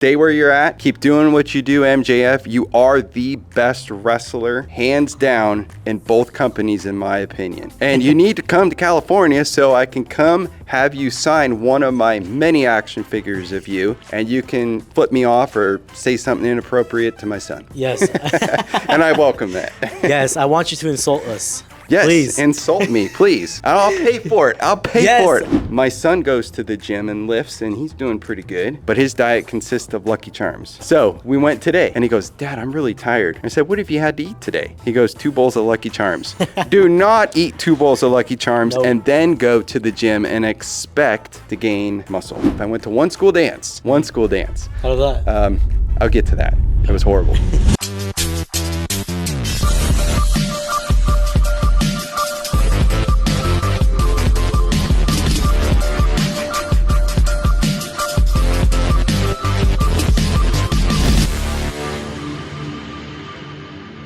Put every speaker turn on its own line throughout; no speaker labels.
Stay where you're at. Keep doing what you do, MJF. You are the best wrestler, hands down, in both companies, in my opinion. And you need to come to California so I can come have you sign one of my many action figures of you, and you can flip me off or say something inappropriate to my son.
Yes.
And I welcome that.
Yes, I want you to insult us.
Yes,
please.
Insult me, please. I'll pay for it. I'll pay for it. My son goes to the gym and lifts, and he's doing pretty good, but his diet consists of Lucky Charms. So we went today, and he goes, Dad, I'm really tired. I said, what have you had to eat today? He goes, 2 bowls of Lucky Charms. Do not eat 2 bowls of Lucky Charms and then go to the gym and expect to gain muscle. I went to one school dance.
How did that?
I'll get to that. It was horrible.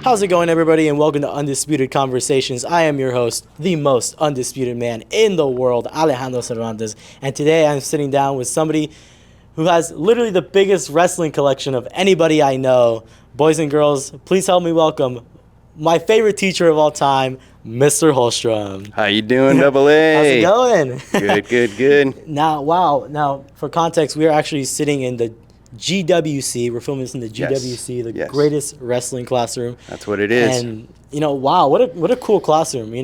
How's it going, everybody, and welcome to Undisputed Conversations. I am your host, the most undisputed man in the world, Alejandro Cervantes, and today I'm sitting down with somebody who has literally the biggest wrestling collection of anybody I know. Boys and girls, please help me welcome my favorite teacher of all time, Mr. Holstrom.
How you doing, Double A?
How's it going?
Good.
Now, for context, we are actually sitting in the GWC. We're filming this in the GWC, the greatest wrestling classroom.
That's what it is.
And wow, what a cool classroom.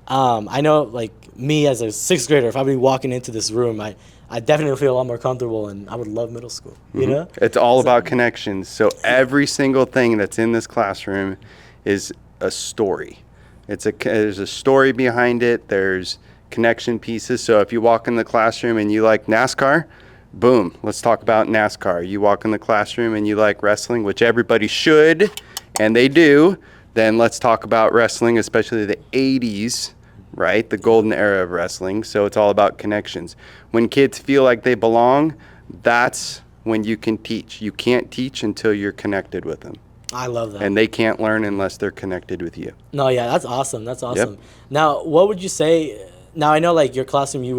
I know, like me as a 6th grader, if I'd be walking into this room, I definitely feel a lot more comfortable, and I would love middle school.
It's all about connections. So every single thing that's in this classroom is a story. There's a story behind it. There's connection pieces. So if you walk in the classroom and you like NASCAR, boom, let's talk about NASCAR. You walk in the classroom and you like wrestling, which everybody should, and they do, then let's talk about wrestling, especially the 80s, right? The golden era of wrestling. So it's all about connections. When kids feel like they belong, that's when you can teach. You can't teach until you're connected with them.
I love that.
And they can't learn unless they're connected with you.
No, yeah, that's awesome.
Yep.
Now, what would you say? Now, I know, like, your classroom, you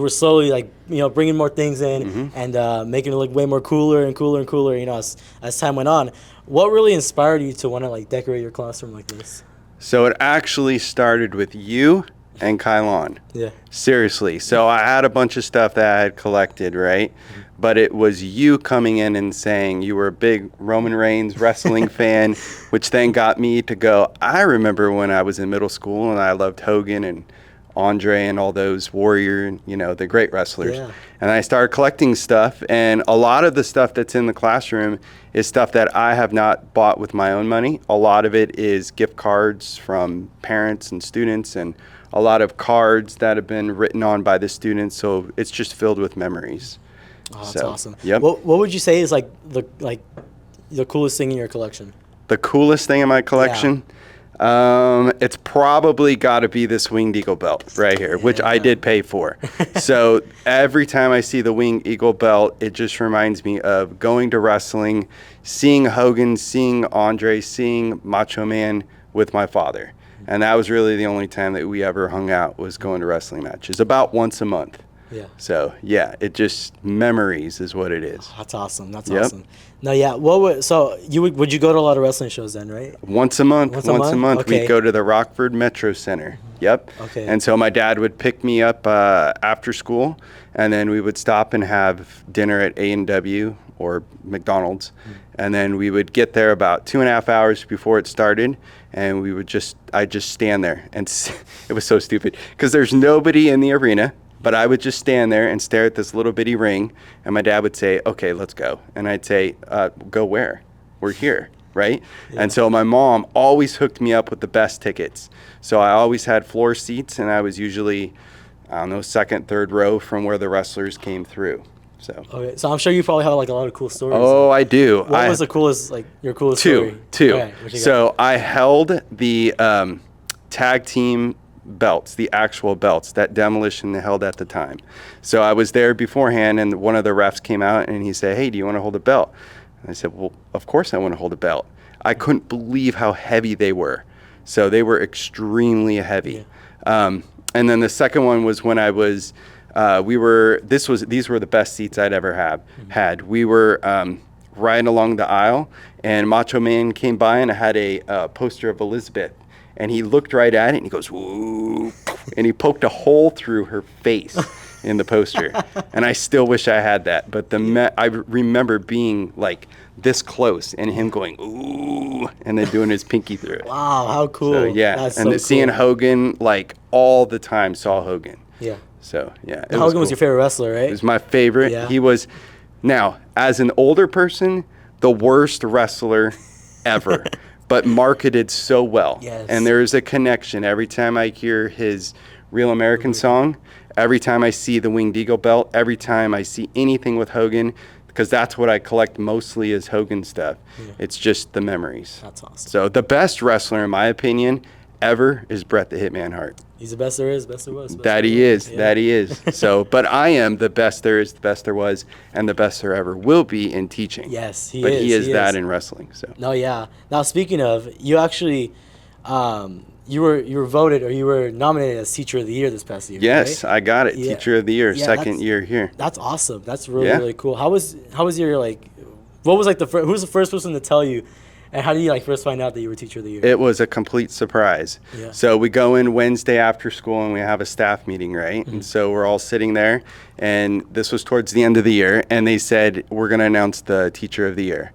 were slowly, bringing more things in and making it look way more cooler and cooler and cooler, as time went on. What really inspired you to want to, decorate your classroom like this?
So it actually started with you and Kylon.
Yeah.
Seriously. So I had a bunch of stuff that I had collected, right? But it was you coming in and saying you were a big Roman Reigns wrestling fan, which then got me to go, I remember when I was in middle school and I loved Hogan and Andre and all those Warrior, the great wrestlers.
Yeah.
And I started collecting stuff, and a lot of the stuff that's in the classroom is stuff that I have not bought with my own money. A lot of it is gift cards from parents and students, and a lot of cards that have been written on by the students, so it's just filled with memories.
Oh, that's awesome.
Yep.
What would you say is the coolest thing in your collection?
The coolest thing in my collection? Yeah. It's probably got to be this Winged Eagle belt right here, which I did pay for. So every time I see the Winged Eagle belt, it just reminds me of going to wrestling, seeing Hogan, seeing Andre, seeing Macho Man with my father. And that was really the only time that we ever hung out, was going to wrestling matches, about once a month.
Yeah.
So, yeah, it just memories is what it is.
That's awesome. That's awesome. No, yeah. Would you go to a lot of wrestling shows then, right?
Once a month.
Okay.
We'd go to the Rockford Metro Center. Yep.
Okay.
And so my dad would pick me up after school, and then we would stop and have dinner at A&W or McDonald's. And then we would get there about 2.5 hours before it started, and I'd just stand there. And it was so stupid because there's nobody in the arena. But I would just stand there and stare at this little bitty ring, and my dad would say, okay, let's go. And I'd say, go where? We're here, right? Yeah. And so my mom always hooked me up with the best tickets. So I always had floor seats, and I was usually, 2nd, 3rd row from where the wrestlers came through. So.
Okay, so I'm sure you probably have a lot of cool stories.
Oh, I do.
What was the coolest, your coolest story?
Two.
Okay,
so I held the tag team belts, the actual belts that Demolition held at the time. So I was there beforehand, and one of the refs came out and he said, hey, do you want to hold a belt? And I said, well, of course I want to hold a belt. I couldn't believe how heavy they were. So they were extremely heavy. Yeah. And then the second one was when I was These were the best seats I'd ever had. We were riding along the aisle, and Macho Man came by, and I had a poster of Elizabeth, and he looked right at it, and he goes, "Woo," and he poked a hole through her face in the poster, and I still wish I had that. But I remember being like this close, and him going, "Ooh," and then doing his pinky through it.
Wow, how cool.
So yeah,
That's
and
so
seeing
cool.
Hogan like all the time, saw Hogan.
Yeah.
So yeah,
Hogan was
cool.
your favorite wrestler, right?
He was my favorite.
Yeah.
He was, now as an older person, the worst wrestler ever, but marketed so well.
Yes.
And there's a connection every time I hear his Real American song, every time I see the Winged Eagle belt, every time I see anything with Hogan, because that's what I collect mostly is Hogan stuff.
Yeah.
It's just the memories.
That's awesome.
So the best wrestler, in my opinion, ever is Bret the Hitman Hart.
He's the best there is, best there was. best
That
there
he
was.
is.
Yeah.
That he is. So, but I am the best there is, the best there was, and the best there ever will be in teaching.
Yes, he
but
is.
he is
he
that
is.
in wrestling. So
No, yeah. Now speaking of, you actually, you were voted or you were nominated as Teacher of the Year this past year.
yes,
right?
I got it.
Yeah.
Teacher of the Year,
Yeah,
second
that's-
year here.
That's awesome. That's really
Yeah.
really cool. How was your like? What was like the who's the first person to tell you, and how did you like first find out that you were Teacher of the Year?
It was a complete surprise.
Yeah.
So we go in Wednesday after school and we have a staff meeting, right?
Mm-hmm.
And so we're all sitting there, and this was towards the end of the year, and they said, we're going to announce the Teacher of the Year.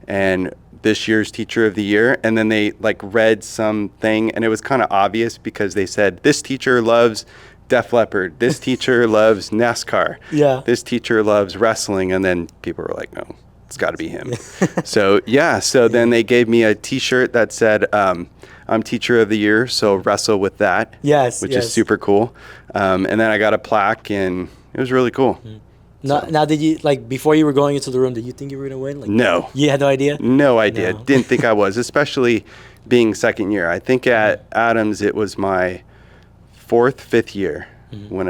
And this year's Teacher of the Year, and then they like read something, and it was kind of obvious because they said, this teacher loves Def Leppard, this teacher loves NASCAR,
Yeah.
this teacher loves wrestling, and then people were like, no, it's got to be him. So yeah, so then they gave me a T-shirt that said, I'm Teacher of the Year, so wrestle with that.
Yes,
which
yes.
is super cool. And then I got a plaque, and it was really cool.
Now, did you like before you were going into the room? Did you think you were gonna win? Like,
No.
you had no idea.
No idea.
No.
Didn't think I was, especially being second year. I think at Adams it was my fifth year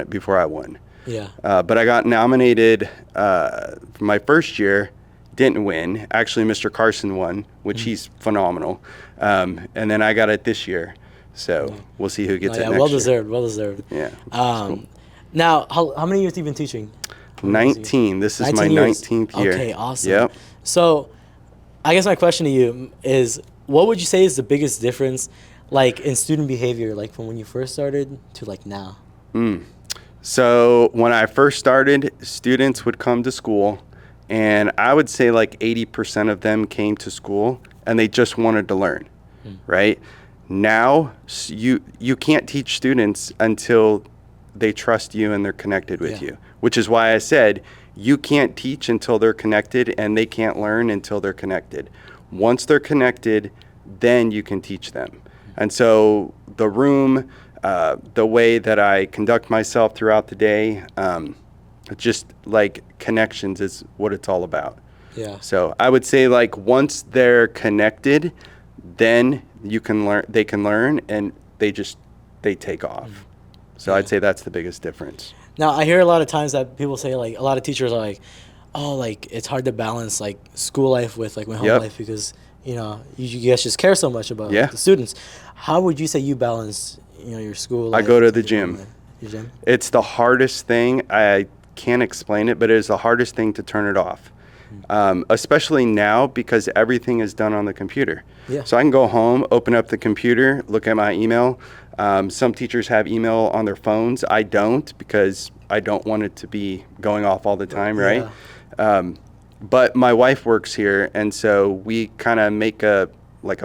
before I won.
Yeah.
But I got nominated for my first year, didn't win. Actually, Mr. Carson won, which he's phenomenal. And then I got it this year. So we'll see who gets
Oh,
it
yeah,
next
well
year.
deserved. Well deserved.
Yeah.
Now, how many years have you been teaching?
19. This is my
19 years.
19th year.
Okay, awesome.
Yep.
So, I guess my question to you is, what would you say is the biggest difference, like in student behavior, like from when you first started to like now?
So when I first started, students would come to school, and I would say like 80% of them came to school and they just wanted to learn, right? Now, you can't teach students until they trust you and they're connected with
Yeah.
you, which is why I said you can't teach until they're connected, and they can't learn until they're connected. Once they're connected, then you can teach them. And so the room, the way that I conduct myself throughout the day, just like connections is what it's all about.
Yeah.
So I would say like once they're connected, then you can learn. They can learn, and they take off. So I'd say that's the biggest difference.
Now, I hear a lot of times that people say, like, a lot of teachers are like, oh, like, it's hard to balance, like, school life with, like, my home
Yep.
life because, you know, you guys just care so much about
Yeah.
the students. How would you say you balance, you know, your school life?
I go to the
with your home
gym.
life? Your gym?
It's the hardest thing. I can't explain it, but it is the hardest thing to turn it off. Especially now because everything is done on the computer.
Yeah.
So I can go home, open up the computer, look at my email. Some teachers have email on their phones. I don't, because I don't want it to be going off all the time, right? But my wife works here, and so we kind of make a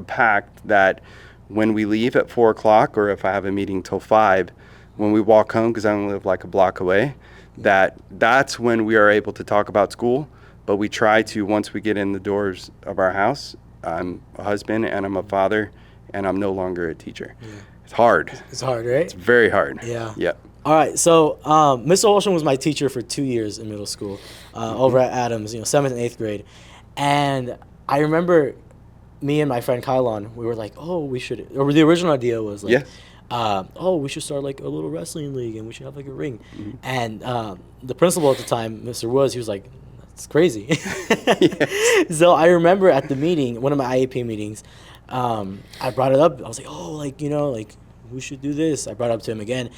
pact that when we leave at 4 o'clock, or if I have a meeting till 5, when we walk home, because I only live like a block away, that's when we are able to talk about school. But we try to, once we get in the doors of our house, I'm a husband and I'm a father, and I'm no longer a teacher. It's hard.
It's hard, right?
It's very hard.
Yeah.
Yep.
All right, so Mr. Olsen was my teacher for 2 years in middle school, over at Adams, you know, 7th and 8th grade. And I remember me and my friend Kylon, we were like, oh, we should, or the original idea was like, oh, we should start like a little wrestling league and we should have like a ring. And the principal at the time, Mr. Woods, he was like, that's crazy. So I remember at the meeting, one of my IAP meetings, I brought it up. I was like, oh, like, you know, like, we should do this. I brought it up to him again.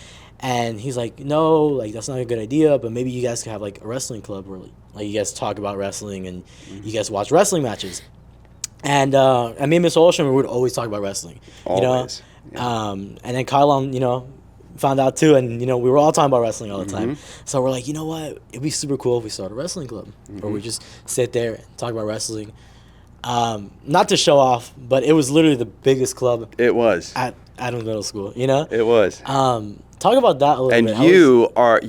And he's like, no, like that's not a good idea, but maybe you guys could have like a wrestling club where like you guys talk about wrestling and you guys watch wrestling matches. And me and Miss Olsham, we would always talk about wrestling.
Always.
You know? And then Kylon, you know, found out too, and you know, we were all talking about wrestling all the time. So we're like, you know what, it'd be super cool if we start a wrestling club where we just sit there and talk about wrestling. Not to show off, but it was literally the biggest club
It was.
at Adams Middle School, you know.
It was.
Talk about that a little
And
bit.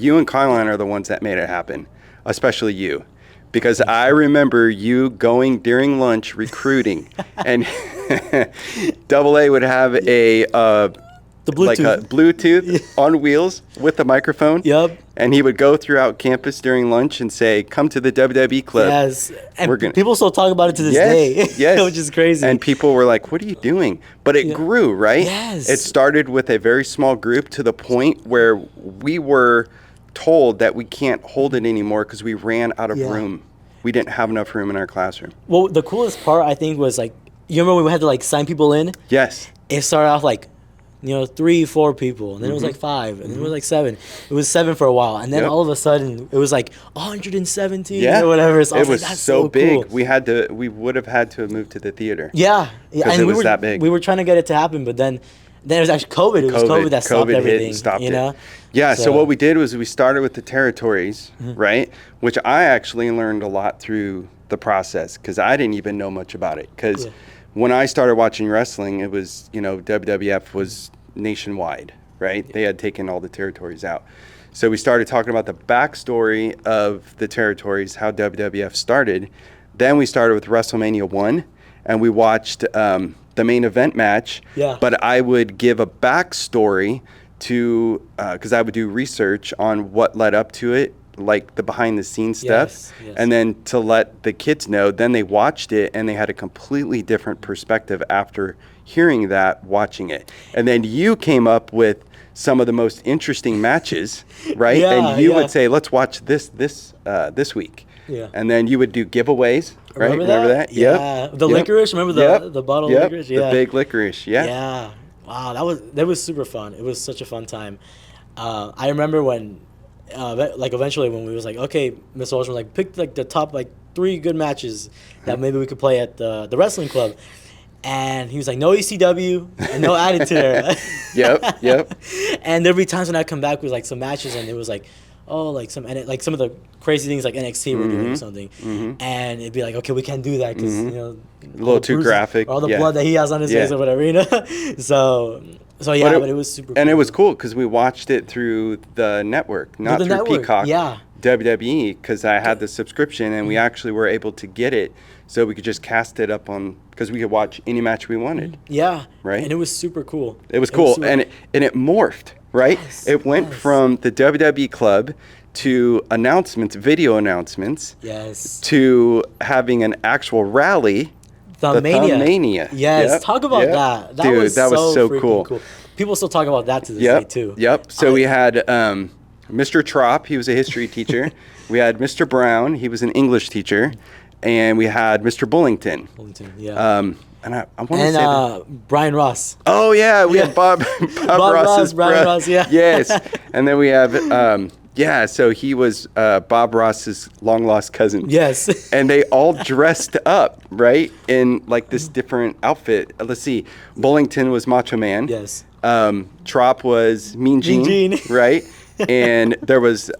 you and Kylan are the ones that made it happen, especially you. Because I remember you going during lunch recruiting, and Double A would have a
The Bluetooth.
like a Bluetooth on wheels with a microphone.
Yep.
And he would go throughout campus during lunch and say, "Come to the WWE club."
Yes, and
We're gonna-
people still talk about it to this
Yes,
day.
yes.
Which is crazy.
And people were like, "What are you doing?" But it grew, right?
Yes.
It started with a very small group to the point where we were told that we can't hold it anymore because we ran out of
Yeah.
room. We didn't have enough room in our classroom.
Well, the coolest part I think was like, you remember when we had to like sign people in?
Yes.
It started off like, you know, 3, 4 people, and then it was like 5, and then it was like 7. It was 7 for a while, and then
Yep.
all of a sudden it was like 117
Yeah.
or whatever. So I
it was
like, that's
so big.
Cool.
We would have had to have moved to the theater.
Yeah, yeah,
'Cause
and
it
we
was
were
that big.
We were trying to get it to happen, but then it was actually COVID. It was COVID that stopped
hit
everything.
and stopped
you
it.
know?
Yeah. So what we did was we started with the territories, right? Which I actually learned a lot through the process because I didn't even know much about it. Because when I started watching wrestling, it was, you know, WWF was nationwide, right? They had taken all the territories out. So we started talking about the backstory of the territories, how WWF started. Then we started with WrestleMania 1, and we watched the main event match.
Yeah.
But I would give a backstory to, because I would do research on what led up to it, like the behind the scenes stuff.
Yes, yes.
And then to let the kids know, then they watched it and they had a completely different perspective after hearing that, watching it. And then you came up with some of the most interesting matches, right?
Yeah,
and you
yeah.
would say, let's watch this week.
Yeah.
And then you would do giveaways, right?
Remember that?
Yep.
Yeah. The
Yep.
licorice, remember the bottle of licorice?
The
Yeah.
big licorice, yeah.
Yeah. Wow, that was super fun. It was such a fun time. I remember when, like eventually when we was like, okay, Miss Olsen was like, pick like the top like 3 good matches that maybe we could play at the wrestling club. And he was like, no ECW and no Attitude Era.
Yep.
And there'd be times when I'd come back with like some matches and it was like, oh, like some of the crazy things like NXT were doing or something. And it'd be like, okay, we can't do that because, you know,
A little too graphic.
all the
yeah.
blood that he has on his
Yeah.
face or whatever, you know? So yeah, but it was super cool.
And it was cool because we watched it through the network, not
the
through
network,
Peacock.
yeah.
WWE, because I had the subscription and we actually were able to get it so we could just cast it up on, because we could watch any match we wanted.
Yeah.
Right?
And it was super cool.
It was cool.
super-
And it morphed, right?
Yes,
it went
yes.
from the WWE club to announcements, video announcements,
Yes.
to having an actual rally.
Thumbmania.
Thumbmania.
Yes.
Yep,
Talk about
yep.
that. That
Dude,
was
that was so
freaking
cool.
People still talk about that to this day
Yep.
too.
Yep. So we had Mr. Trop, he was a history teacher. We had Mr. Brown, he was an English teacher, and we had Mr. Bullington.
Bullington, yeah.
And I want to say that.
Brian Ross.
Oh yeah, we had Bob Ross's
Brian
bro-
Ross, yeah.
Yes, and then we have so he was Bob Ross's long lost cousin.
Yes.
And they all dressed up, right, in like this different outfit. Let's see, Bullington was Macho Man.
Yes.
Trop was Mean Gene,
Gene.
right? And there was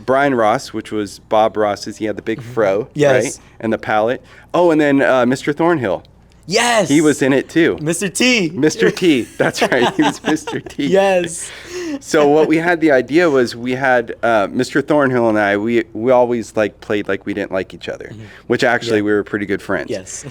Brian Ross, which was Bob Ross's. He had the big fro,
Yes.
right, and the palette. Oh, and then Mr. Thornhill.
Yes.
He was in it too.
Mr. T.
Mr. T. That's right. He was Mr. T.
Yes.
So what we had, the idea was we had Mr. Thornhill and I, we always like played like we didn't like each other, which actually we were pretty good friends.
Yes.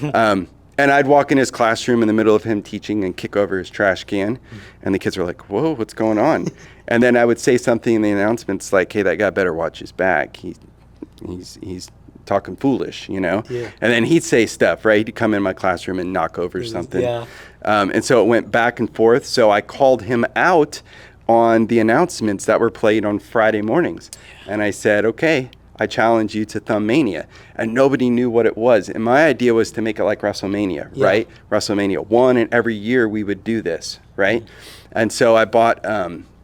And I'd walk in his classroom in the middle of him teaching and kick over his trash can. And the kids were like, whoa, what's going on? And then I would say something in the announcements like, hey, that guy better watch his back. He's talking foolish, you know?
Yeah.
And then he'd say stuff, right? He'd come in my classroom and knock over something.
yeah.
And so it went back and forth. So I called him out on the announcements that were played on Friday mornings. And I said, okay, I challenge you to Thumbmania. And nobody knew what it was. And my idea was to make it like WrestleMania, right? WrestleMania 1, and every year we would do this, right? And so I bought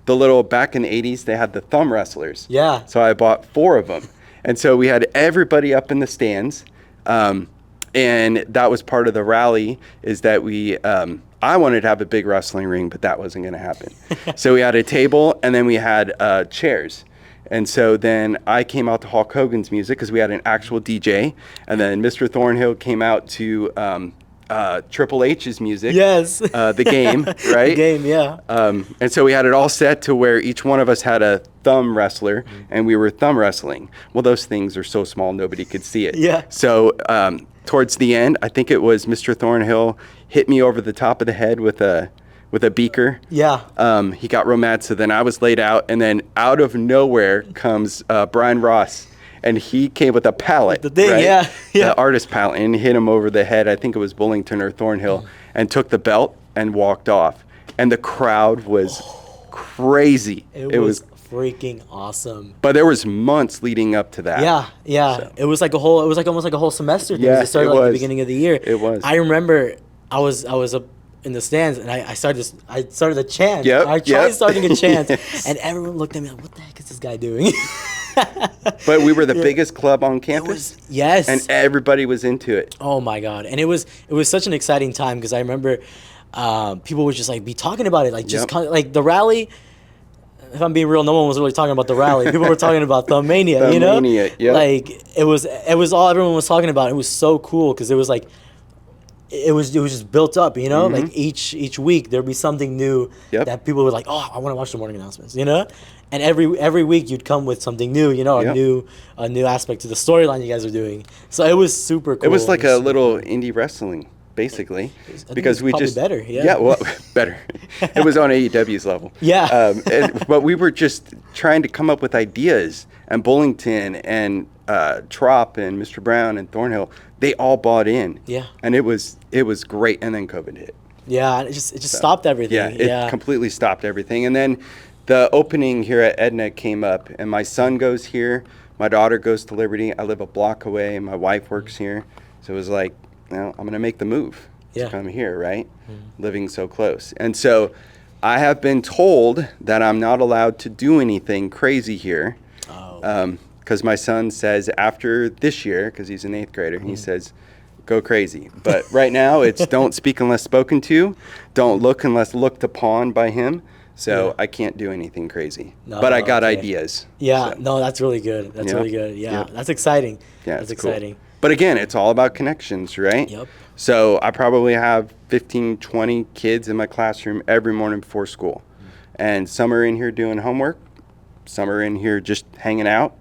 the little, back in the 80s, they had the thumb wrestlers.
Yeah.
So I bought 4 of them. And so we had everybody up in the stands. And that was part of the rally, is that I wanted to have a big wrestling ring, but that wasn't going to happen. So we had a table, and then we had chairs. And so then I came out to Hulk Hogan's music, because we had an actual DJ. And then Mr. Thornhill came out to Triple H's music.
Yes.
The game, right?
The game, yeah.
And so we had it all set to where each one of us had a thumb wrestler, and we were thumb wrestling. Well, those things are so small, nobody could see it.
Yeah.
So towards the end, I think it was Mr. Thornhill hit me over the top of the head with a beaker.
Yeah.
He got real mad, so then I was laid out, and then out of nowhere comes Brian Ross, and he came with a pallet.
The thing,
right?
yeah.
The artist pallet, and hit him over the head. I think it was Bullington or Thornhill, and took the belt and walked off. And the crowd was crazy.
It was freaking awesome.
But there was months leading up to that.
Yeah.
So.
It was almost like a whole semester thing.
Yeah,
It started
it
like the
was.
beginning of the year.
It was.
I remember I was up in the stands, and I started a chant.
Yep,
I tried
yep.
starting a chant,
Yes.
and everyone looked at me like, "What the heck is this guy doing?"
But we were the biggest club on campus.
Yes.
And everybody was into it.
Oh my god! And it was such an exciting time, because I remember people would just like be talking about it, like just
Yep.
like the rally. If I'm being real, no one was really talking about the rally. People were talking about Thumbmania, you know?
Thumbmania, yep.
Like it was all everyone was talking about. It was so cool, because it was like it was just built up, you know? Like each week there'd be something new
Yep.
that people were like, "Oh, I want to watch the morning announcements," you know? And every week you'd come with something new, you know,
Yep.
a new aspect to the storyline you guys are doing. So it was super cool.
It was like a
super
little indie wrestling, basically,
think
because
it's
we
probably
just
better, yeah.
Yeah, well, better. It was on AEW's level.
Yeah.
But we were just trying to come up with ideas, and Bullington and Trop and Mr. Brown and Thornhill, they all bought in.
Yeah.
And it was great. And then COVID hit.
Yeah, it just stopped everything.
Yeah, it completely stopped everything. And then the opening here at Edna came up, and my son goes here, my daughter goes to Liberty. I live a block away, and my wife works here. So it was like, I'm going to make the move to come here, right? Living so close. And so I have been told that I'm not allowed to do anything crazy here.
Oh.
Because my son says after this year, because he's an 8th grader, he says, go crazy. But right now it's don't speak unless spoken to, don't look unless looked upon by him. So I can't do anything crazy.
No,
but I got
okay.
ideas.
Yeah,
So,
no, that's really good. That's
Yep.
really good. Yeah,
Yep.
that's exciting.
yeah,
That's
it's cool.
exciting.
But again, it's all about connections, right?
Yep.
So I probably have 15, 20 kids in my classroom every morning before school. And some are in here doing homework. Some are in here just hanging out.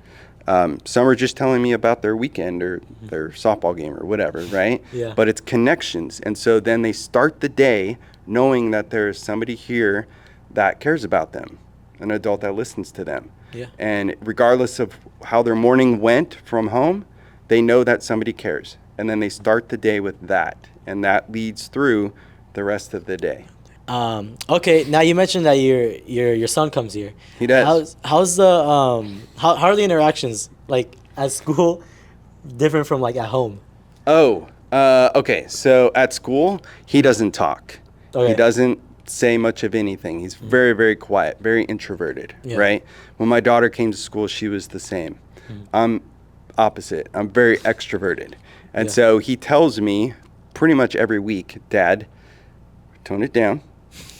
Some are just telling me about their weekend or their softball game or whatever, right?
Yeah.
But it's connections. And so then they start the day knowing that there's somebody here that cares about them, an adult that listens to them.
Yeah.
And regardless of how their morning went from home, they know that somebody cares. And then they start the day with that. And that leads through the rest of the day.
Okay, now you mentioned that your son comes here.
He does.
How's the how are the interactions like at school different from like at home?
Okay. So at school, he doesn't talk.
Okay.
He doesn't say much of anything. He's very, very quiet, very introverted,
Yeah.
right? When my daughter came to school, she was the same. I'm opposite. I'm very extroverted. And
Yeah.
so he tells me pretty much every week, Dad, tone it down.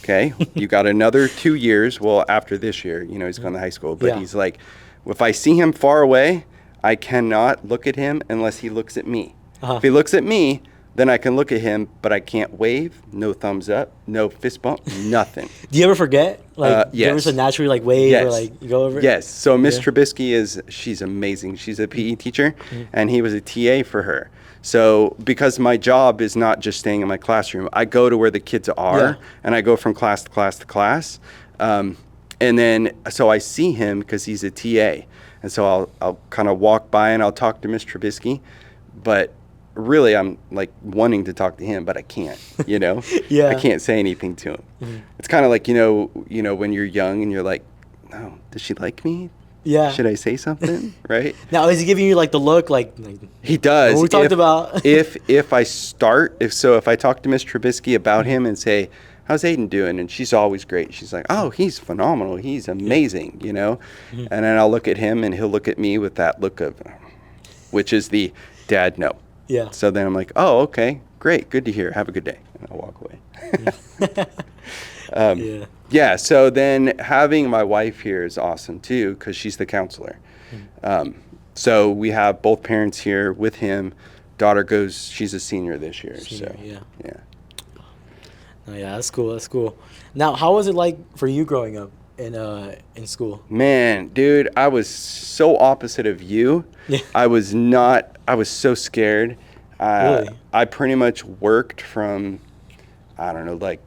Okay, you got another 2 years. Well, after this year, he's going to high school. But
Yeah.
he's like, if I see him far away, I cannot look at him unless he looks at me.
Uh-huh.
If he looks at me, then I can look at him, but I can't wave, no thumbs up, no fist bump, nothing.
Do you ever forget? Like, do you ever
yes.
just naturally like wave or like you go over?
Yes. So Miss
Yeah.
Trubisky she's amazing. She's a PE teacher, and he was a TA for her. So because my job is not just staying in my classroom, I go to where the kids are,
Yeah.
and I go from class to class to class. And then, so I see him because he's a TA. And so I'll kind of walk by and I'll talk to Miss Trubisky, but really I'm like wanting to talk to him, but I can't,
Yeah.
I can't say anything to him. It's kind of like, when you're young and you're like, oh, does she like me?
Yeah.
Should I say something? Right?
Now is he giving you like the look like
He does.
What we talked about.
if I talk to Miss Trubisky about him and say, how's Aiden doing? And she's always great. She's like, oh, he's phenomenal. He's amazing, you know? And then I'll look at him and he'll look at me with that look of, which is the dad, no.
Yeah.
So then I'm like, oh, okay, great. Good to hear. Have a good day. And I'll walk away.
Yeah.
Yeah, so then having my wife here is awesome too because she's the counselor. So we have both parents here with him. Daughter goes, she's a senior this year.
Senior,
so
yeah.
yeah.
Oh, yeah, that's cool. That's cool. Now, how was it like for you growing up in school?
Man, dude, I was so opposite of you.
Yeah.
I was so scared.
Really?
I pretty much worked from, I don't know, like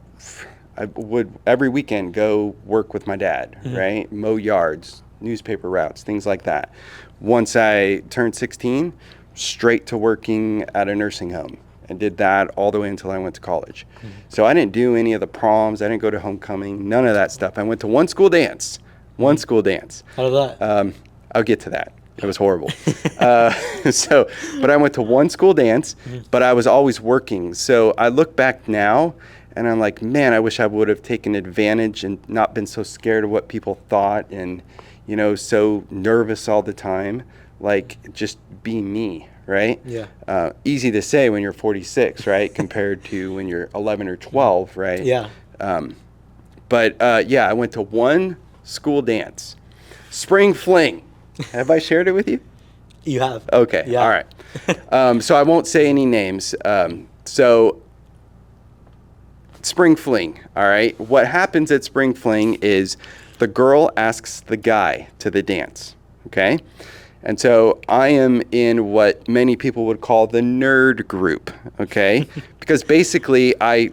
I would every weekend go work with my dad, right? Mow yards, newspaper routes, things like that. Once I turned 16, straight to working at a nursing home and did that all the way until I went to college. So I didn't do any of the proms. I didn't go to homecoming, none of that stuff. I went to one school dance.
How did that?
I'll get to that. It was horrible. But I went to one school dance, but I was always working. So I look back now and I'm like, man, I wish I would have taken advantage and not been so scared of what people thought and, you know, so nervous all the time. Like, just be me, right?
Yeah.
Easy to say when you're 46, right? Compared to when you're 11 or 12, right?
Yeah.
Yeah, I went to one school dance. Spring Fling. Have I shared it with you?
You have.
Okay.
Yeah.
All right. So I won't say any names. So Spring Fling. All right. What happens at Spring Fling is the girl asks the guy to the dance. Okay. And so I am in what many people would call the nerd group. Okay. Because basically I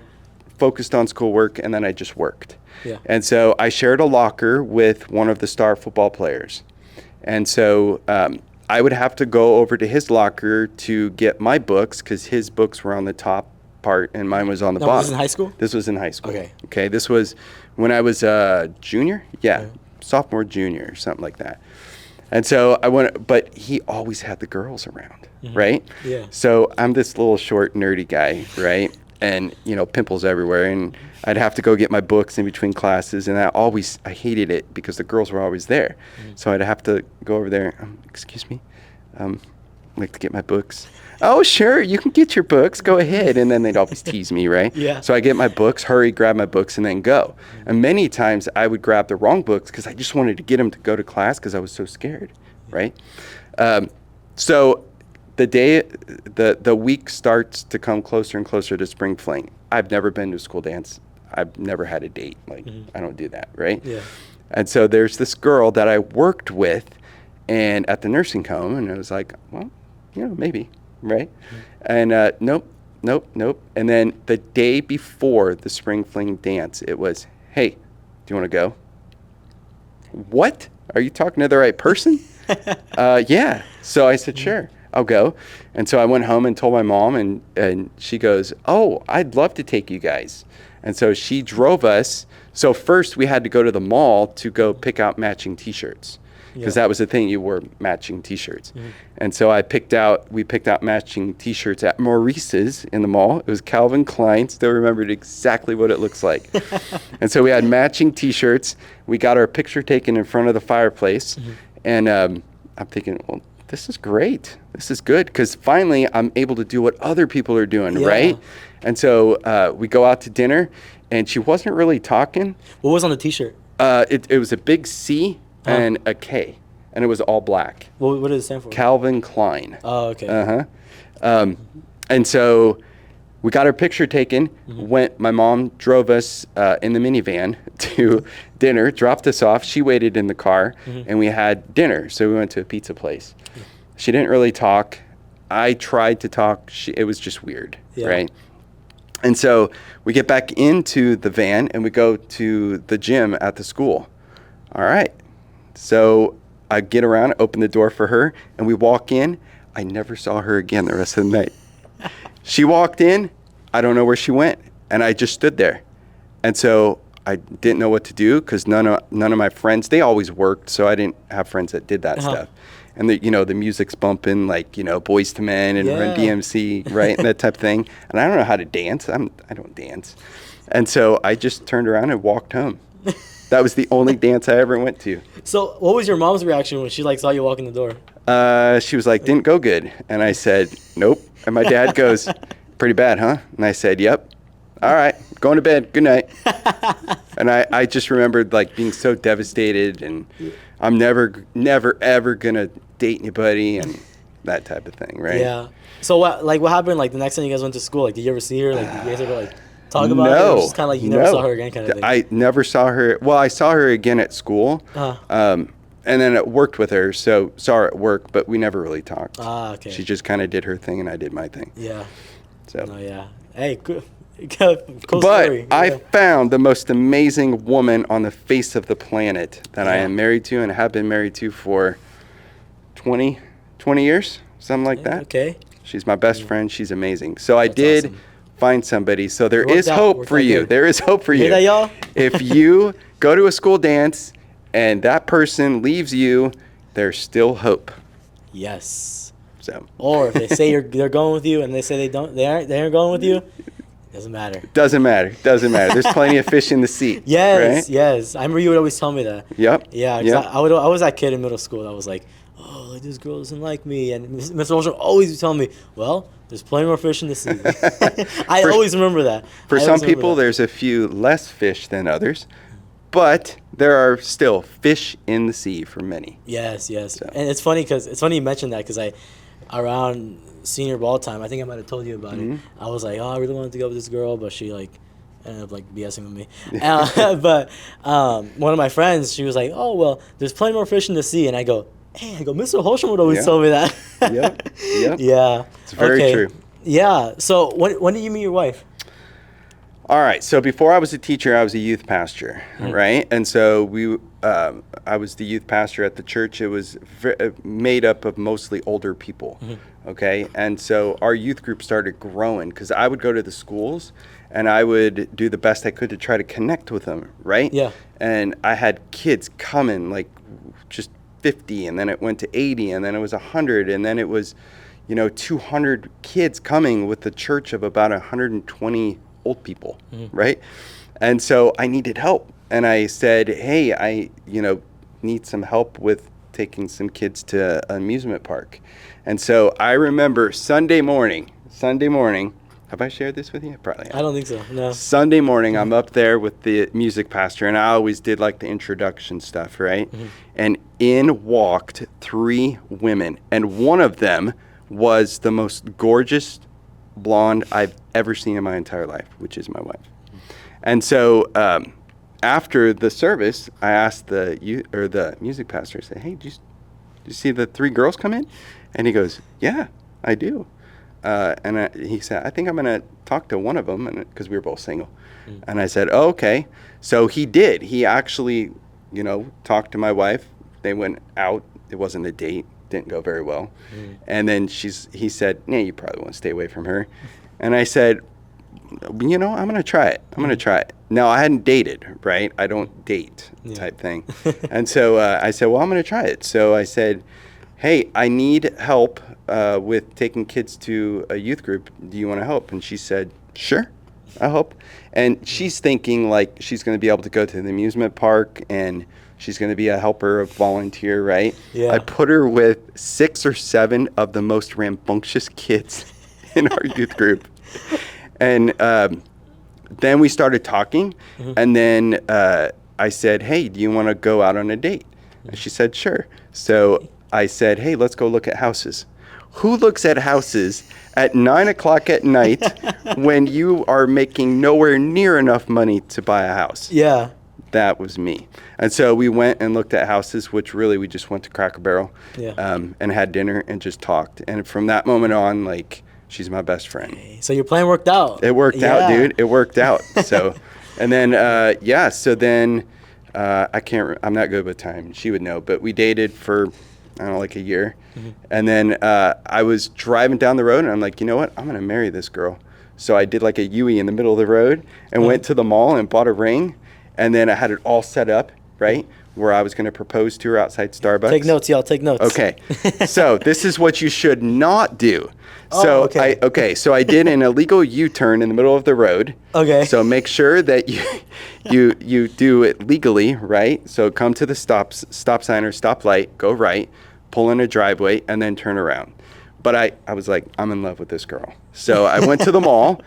focused on schoolwork and then I just worked.
Yeah.
And so I shared a locker with one of the star football players. And so I would have to go over to his locker to get my books because his books were on the top part and mine was on the
Now,
bottom.
was this in high school?
This was in high school.
Okay.
Okay. This was when I was a junior. Yeah. Sophomore, junior, something like that. And so I went, but he always had the girls around, right?
Yeah.
So I'm this little short, nerdy guy, right? And, you know, pimples everywhere. And I'd have to go get my books in between classes. And I hated it because the girls were always there. So I'd have to go over there. Excuse me, I'd like to get my books. Oh, sure, you can get your books. Go ahead. And then they'd always tease me, right?
Yeah.
So I get my books, hurry, grab my books, and then go. And many times I would grab the wrong books because I just wanted to get them to go to class because I was so scared, right? So the day, the week starts to come closer and closer to Spring Fling. I've never been to a school dance. I've never had a date. Like, I don't do that, right?
Yeah.
And so there's this girl that I worked with and at the nursing home, and I was like, well, you know, maybe, right? And nope. And then the day before the Spring Fling dance, it was, hey, do you want to go? What? Are you talking to the right person? Yeah. So I said, sure, I'll go. And so I went home and told my mom, and she goes, oh, I'd love to take you guys. And so she drove us. So first we had to go to the mall to go pick out matching T-shirts because that was the thing, you wore matching T-shirts. And so we picked out matching T-shirts at Maurice's in the mall. It was Calvin Klein. Still remembered exactly what it looks like. And so we had matching T-shirts. We got our picture taken in front of the fireplace. And I'm thinking, well, this is great. This is good because finally I'm able to do what other people are doing, right? And so we go out to dinner, and she wasn't really talking.
What was on the T-shirt?
It was a big C and a K, and it was all black.
What did it stand for?
Calvin Klein.
Oh, okay.
And so we got our picture taken. My mom drove us in the minivan to dinner, dropped us off. She waited in the car, and we had dinner. So we went to a pizza place. She didn't really talk. I tried to talk. It was just weird, right? And so we get back into the van, and we go to the gym at the school. All right. So I get around, open the door for her, and we walk in. I never saw her again the rest of the night. She walked in. I don't know where she went, and I just stood there. And so I didn't know what to do because none of my friends, they always worked, so I didn't have friends that did that stuff. And the music's bumping, like, Boyz II Men and Run DMC, right, and that type of thing. And I don't know how to dance. I don't dance. And so I just turned around and walked home. That was the only dance I ever went to.
So, what was your mom's reaction when she like saw you walk in the door?
She was like, didn't go good. And I said, nope. And my dad goes, pretty bad, huh? And I said, yep. All right, going to bed. Good night. And I just remembered like being so devastated, and I'm never, ever going to date anybody and that type of thing, right?
Yeah. So what happened like the next time you guys went to school? Like, did you ever see her? Like, did you guys ever like talk about it? Or was it just kind of like you never saw her again kind of thing?
I never saw her. Well, I saw her again at school. And then I worked with her, so saw her at work, but we never really talked.
Okay.
She just kind of did her thing, and I did my thing.
Yeah.
So.
Oh yeah. Hey, cool. Cool
But
story.
I
Yeah.
found the most amazing woman on the face of the planet that I
Yeah.
am married to and have been married to for 20 years, something like that.
Okay.
She's my best friend. She's amazing. So I
That's
did
awesome.
find somebody. So there
It worked
is
out.
hope
Worked
for
out
you.
good.
There is hope for you.
Hear that, y'all?
If you go to a school dance and that person leaves you, there's still hope.
Yes.
So
Or if they say they're going with you and they say they aren't going with you, doesn't matter.
doesn't matter. Doesn't matter. There's plenty of fish in the sea.
Yes,
Right?
yes. I remember you would always tell me that.
Yep.
Yeah, 'cause
Yep.
I was that kid in middle school that was like, oh, like, this girl doesn't like me, and Mr. Olsen always would tell me, well, there's plenty more fish in the sea. I
For-
always remember that.
For
I
some
always remember
people,
that.
there's a few less fish than others, but there are still fish in the sea for many.
Yes, yes.
So.
And it's funny you mentioned that because around senior ball time, I think I might have told you about it. I was like, oh, I really wanted to go with this girl, but she like ended up like BSing with me. But one of my friends, she was like, oh, well, there's plenty more fish in the sea. And I go, Mr. Holsham would always
Yeah.
tell me that.
Yep, yep.
Yeah.
It's very true.
Yeah. So when did you meet your wife?
All right. So before I was a teacher, I was a youth pastor, right? And so I was the youth pastor at the church. It was made up of mostly older people, okay? And so our youth group started growing because I would go to the schools and I would do the best I could to try to connect with them, right?
Yeah.
And I had kids coming like just 50, and then it went to 80, and then it was 100, and then it was, 200 kids coming with the church of about 120 old people, right? And so I needed help. And I said, hey, I need some help with taking some kids to an amusement park. And so I remember Sunday morning, have I shared this with you? Probably
I don't think so. No.
Sunday morning, I'm up there with the music pastor, and I always did like the introduction stuff, right? And in walked 3 women, and one of them was the most gorgeous blonde I've ever seen in my entire life, which is my wife. And so after the service, I asked the music pastor, I said, hey, did you see the 3 girls come in? And he goes, yeah, I do. He said, I think I'm going to talk to one of them, because we were both single. And I said, oh, okay. So he did. He actually, talked to my wife. They went out. It wasn't a date. Didn't go very well. And then he said, yeah, you probably want to stay away from her. And I said, I'm going to try it. I'm going to try it. Now, I hadn't dated, right? I don't date type thing. And so I said, well, I'm going to try it. So I said, hey, I need help with taking kids to a youth group. Do you want to help? And she said, sure, I'll help. And she's thinking like she's going to be able to go to the amusement park and she's going to be a helper, a volunteer, right?
Yeah.
I put her with 6 or 7 of the most rambunctious kids in our youth group. And then we started talking. And then I said, hey, do you want to go out on a date? And she said, sure. So I said, hey, let's go look at houses. Who looks at houses at 9 o'clock at night when you are making nowhere near enough money to buy a house?
Yeah.
That was me. And so we went and looked at houses, which really we just went to Cracker Barrel and had dinner and just talked. And from that moment on, like, she's my best friend.
So your plan worked out.
It worked out, dude. It worked out. So, and then, so then I'm not good with time. She would know. But we dated for, I don't know, like a year. And then I was driving down the road, and I'm like, you know what? I'm going to marry this girl. So I did like a Yui in the middle of the road and went to the mall and bought a ring. And then I had it all set up, right? where I was going to propose to her outside Starbucks.
Take notes, y'all. Take notes.
Okay. So this is what you should not do. So
okay.
So I did an illegal U-turn in the middle of the road.
Okay.
So make sure that you do it legally, right? So come to the stop sign or stoplight, go right, pull in a driveway, and then turn around. But I was like, I'm in love with this girl. So I went to the mall.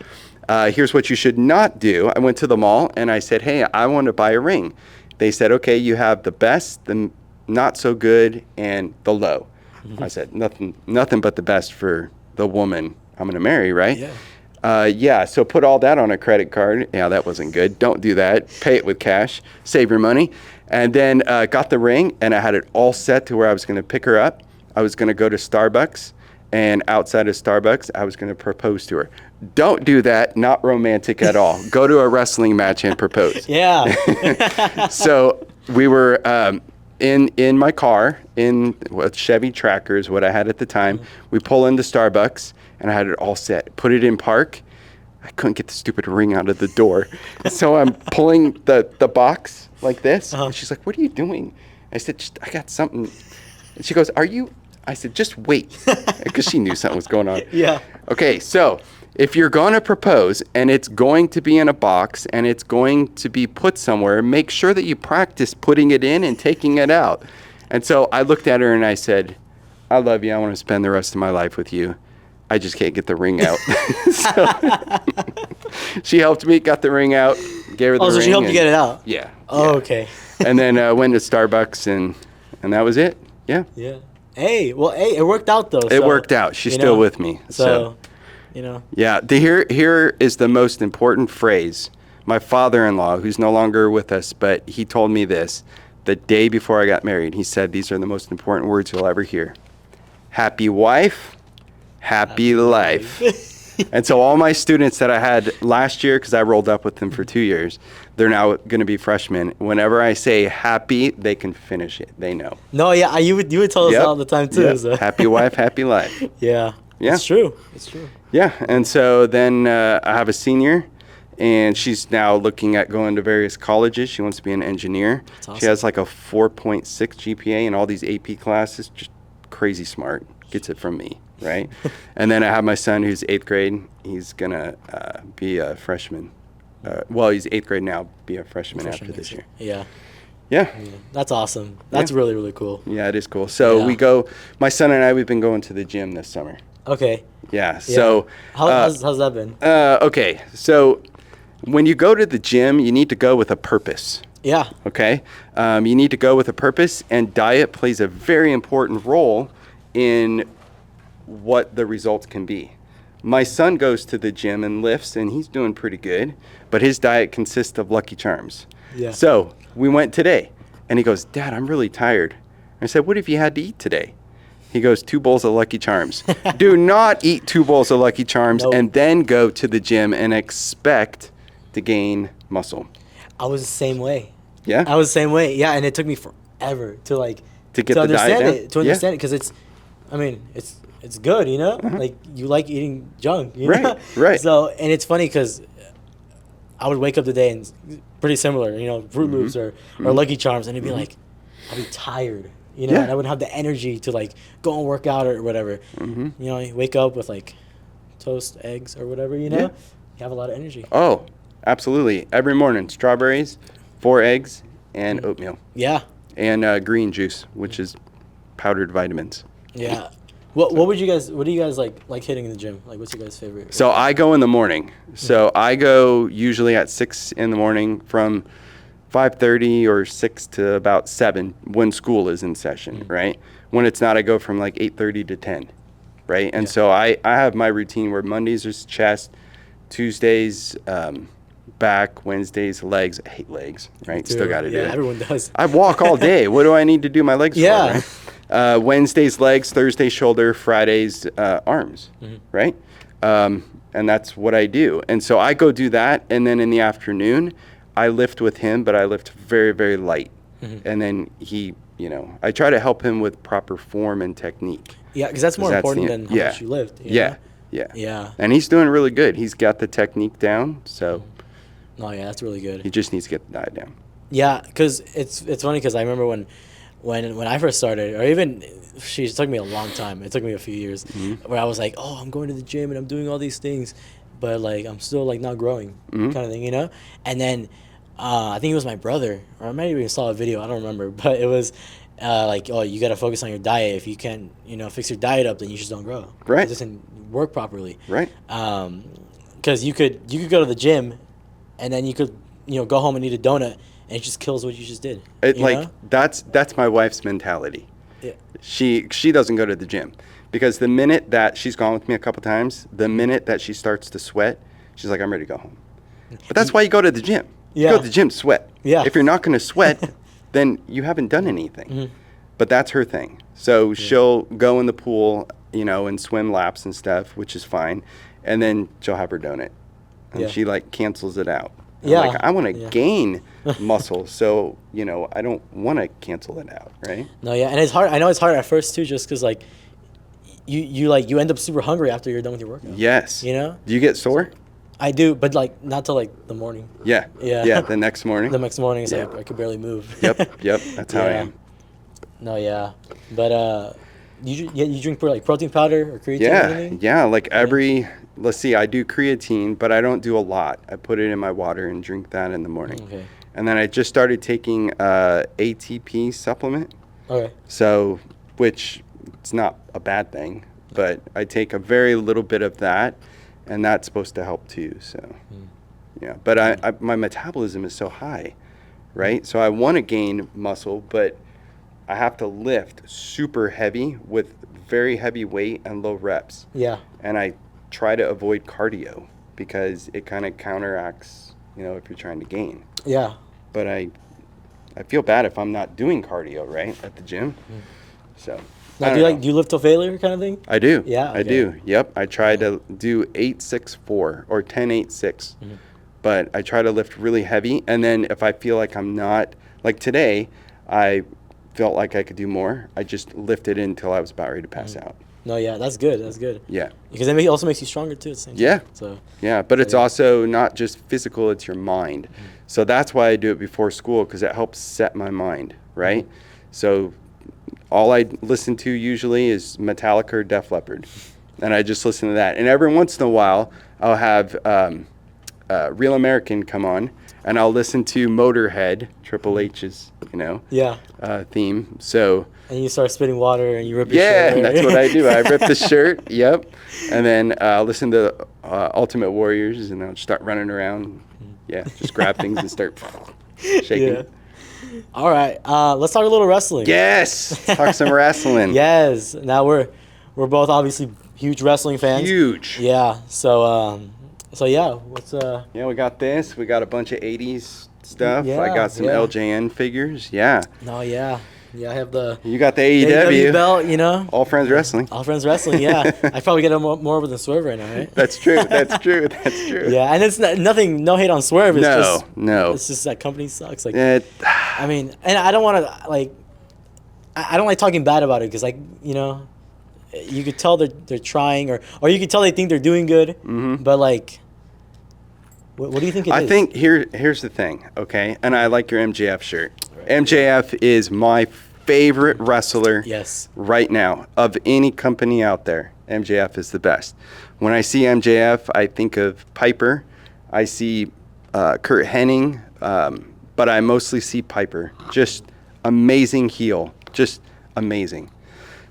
Here's what you should not do. I went to the mall and I said, hey, I want to buy a ring. They said, okay, you have the best, the not so good, and the low. I said, nothing but the best for the woman I'm going to marry, right?
Yeah.
So put all that on a credit card. Yeah, that wasn't good. Don't do that. Pay it with cash. Save your money. And then got the ring, and I had it all set to where I was going to pick her up. I was going to go to Starbucks, and outside of Starbucks, I was going to propose to her. Don't do that. Not romantic at all. Go to a wrestling match and propose.
Yeah.
So we were in my car, in what Chevy Tracker is what I had at the time. We pull into Starbucks, and I had it all set. Put it in park. I couldn't get the stupid ring out of the door. So I'm pulling the box like this. And she's like, what are you doing? I said, I got something. And she goes, are you? I said, just wait. Because she knew something was going on.
Yeah.
Okay, so if you're going to propose and it's going to be in a box and it's going to be put somewhere, make sure that you practice putting it in and taking it out. And so I looked at her and I said, I love you. I want to spend the rest of my life with you. I just can't get the ring out. So she helped me, got the ring out, gave her the ring.
Oh, so she helped you get it out?
Yeah.
Oh,
yeah.
okay.
And then went to Starbucks and that was it. Yeah.
Yeah. Hey, it worked out though.
It worked out. She's still with me.
So,
Yeah. Here is the most important phrase. My father-in-law, who's no longer with us, but he told me this the day before I got married. He said, these are the most important words you'll ever hear. Happy wife, happy life. And so all my students that I had last year, because I rolled up with them for 2 years, they're now going to be freshmen. Whenever I say happy, they can finish it. They know.
No, yeah, you would tell us
Yep.
all the time too.
Yep.
So.
Happy wife, happy life.
Yeah.
Yeah.
It's true. It's true.
Yeah, and so then I have a senior, and she's now looking at going to various colleges. She wants to be an engineer.
That's awesome.
She has like a 4.6 GPA in all these AP classes, just crazy smart. Gets it from me, right? And then I have my son who's 8th grade. He's going to be a freshman. He's 8th grade now, be a freshman after this year.
Yeah.
Yeah.
That's awesome. That's really, really cool.
Yeah, it is cool. So we go, my son and I, we've been going to the gym this summer.
Okay.
Yeah. So
how's that been?
Okay. So when you go to the gym, you need to go with a purpose.
Yeah.
Okay. You need to go with a purpose, and diet plays a very important role in what the results can be. My son goes to the gym and lifts, and he's doing pretty good, but his diet consists of Lucky Charms.
Yeah.
So we went today, and he goes, Dad, I'm really tired. I said, what have you had to eat today? He goes, 2 bowls of Lucky Charms. Do not eat 2 bowls of Lucky Charms and then go to the gym and expect to gain muscle.
I was the same way.
Yeah?
I was the same way. Yeah, and it took me forever to
get the diet down?
To understand it, because it's good, Like, you like eating junk,
Right, right.
So, and it's funny because I would wake up today and pretty similar, Fruit Loops or Lucky Charms, and it'd be like, I'd be tired, and I wouldn't have the energy to like go and work out or whatever. You wake up with like toast, eggs, or whatever, you have a lot of energy.
Oh, absolutely. Every morning, strawberries, 4 eggs, and oatmeal.
Yeah.
And green juice, which is powdered vitamins.
Yeah. What do you guys like hitting in the gym? Like, what's your guys' favorite?
So I go in the morning. So I go usually at 6 in the morning from 5:30 or 6 to about 7 when school is in session, right? When it's not, I go from like 8:30 to 10, right? And so I have my routine where Mondays is chest, Tuesdays back, Wednesdays legs. I hate legs, right? Still got to do it.
Yeah, everyone does.
I walk all day. What do I need to do my legs
Yeah.
for, right? Wednesdays legs, Thursdays shoulder, Fridays arms, right? And that's what I do. And so I go do that, and then in the afternoon, I lift with him, but I lift very, very light. And then he, I try to help him with proper form and technique.
Yeah, because that's more important than how much you lift.
Yeah.
Yeah.
And he's doing really good. He's got the technique down, so
Oh, yeah, that's really good.
he just needs to get the diet down.
Yeah, because it's funny because I remember when I first started, or even it took me a long time. It took me a few years where I was like, oh, I'm going to the gym and I'm doing all these things, but like I'm still like not growing, kind of thing, you know. And then I think it was my brother, or I might even saw a video. I don't remember, but it was like, oh, you got to focus on your diet. If you can't, fix your diet up, then you just don't grow.
Right.
It doesn't work properly.
Right.
Because you could go to the gym, and then you could go home and eat a donut, and it just kills what you just did. You know?
That's my wife's mentality.
Yeah.
She doesn't go to the gym because the minute that she's gone with me a couple times, the minute that she starts to sweat, she's like, I'm ready to go home. But that's why you go to the gym. You
Yeah.
go to the gym, sweat.
Yeah.
If you're not going to sweat, then you haven't done anything. But that's her thing. So she'll go in the pool, and swim laps and stuff, which is fine. And then she'll have her donut. And
Yeah.
she like cancels it out. I'm
Yeah.
like, I want to
Yeah.
gain muscle. So, I don't want to cancel it out, right?
No, yeah, and it's hard. I know it's hard at first too, just because like you end up super hungry after you're done with your workout.
Yes.
You know?
Do you get sore?
I do, but like not till like the morning.
Yeah.
Yeah.
Yeah. The next morning.
The next morning, it's like I could barely move.
Yep. That's how I
Yeah.
am.
No, yeah, but you drink like protein powder or creatine? Or
Yeah.
anything?
Yeah. Like let's see, I do creatine, but I don't do a lot. I put it in my water and drink that in the morning.
Okay.
And then I just started taking ATP supplement.
Okay.
So, which it's not a bad thing, but I take a very little bit of that, and that's supposed to help too. So, yeah. But I my metabolism is so high, right? So I want to gain muscle, but I have to lift super heavy with very heavy weight and low reps.
Yeah.
And I try to avoid cardio because it kind of counteracts, if you're trying to gain.
Yeah.
But I feel bad if I'm not doing cardio, right, at the gym. So
Now,
I
do
don't
you
know.
like do you lift till failure kind of thing?
I do.
Yeah,
I
okay.
do. Yep. I try to do 8-6-4 or 10-8-6. But I try to lift really heavy, and then if I feel like I'm not, like today, I felt like I could do more. I just lifted it until I was about ready to pass out.
No, yeah, that's good. That's good.
Yeah.
Because it also makes you stronger too at the same time.
Yeah.
So
Yeah, but it's
yeah.
also not just physical, it's your mind. So that's why I do it before school, because it helps set my mind, right? So all I listen to usually is Metallica or Def Leppard. And I just listen to that. And every once in a while, I'll have Real American come on, and I'll listen to Motorhead, Triple H's,
yeah,
theme. So
and you start spitting water and you rip your
yeah,
shirt.
that's what I do. I rip the shirt, yep. And then I'll listen to Ultimate Warriors, and I'll start running around. Yeah, just grab things and start shaking.
Yeah. All right, let's talk a little wrestling.
Yes, talk some wrestling.
Yes. Now we're both obviously huge wrestling fans.
Huge.
Yeah. So yeah, what's
Yeah, we got this. We got a bunch of 80s stuff. I
Yeah,
got some
yeah.
LJN figures. Yeah.
No, yeah, I have the
You got the
AEW
AEW.
belt.
All Friends Wrestling.
All Friends Wrestling. Yeah, I probably get more over than Swerve right now, right?
That's true. That's true. That's true.
Yeah, and it's nothing. No hate on Swerve. It's just
No.
It's just that company sucks. Like,
It,
I mean, and I don't want to like. I don't like talking bad about it because, like, you could tell they're trying, or you could tell they think they're doing good, but like, what do you think it is?
I think here's the thing, okay? And I like your MJF shirt. MJF is my favorite wrestler
Yes.
right now of any company out there. MJF is the best. When I see MJF, I think of Piper. I see Kurt Hennig, but I mostly see Piper. Just amazing heel, just amazing.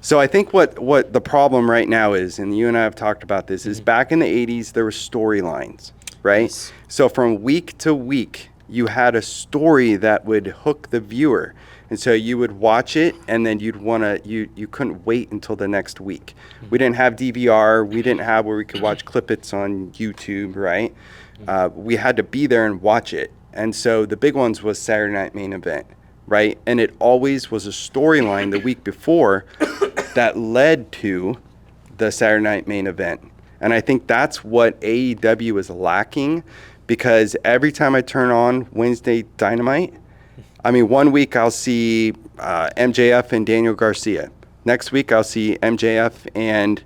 So I think what the problem right now is, and you and I have talked about this, is back in the 80s, there were storylines, right?
Yes.
So from week to week, you had a story that would hook the viewer. And so you would watch it, and then you couldn't wait until the next week. We didn't have DVR. We didn't have where we could watch clippets on YouTube, right? We had to be there and watch it. And so the big ones was Saturday Night Main Event, right? And it always was a storyline the week before that led to the Saturday Night Main Event. And I think that's what AEW is lacking, because every time I turn on Wednesday Dynamite, I mean, one week I'll see MJF and Daniel Garcia. Next week I'll see MJF and,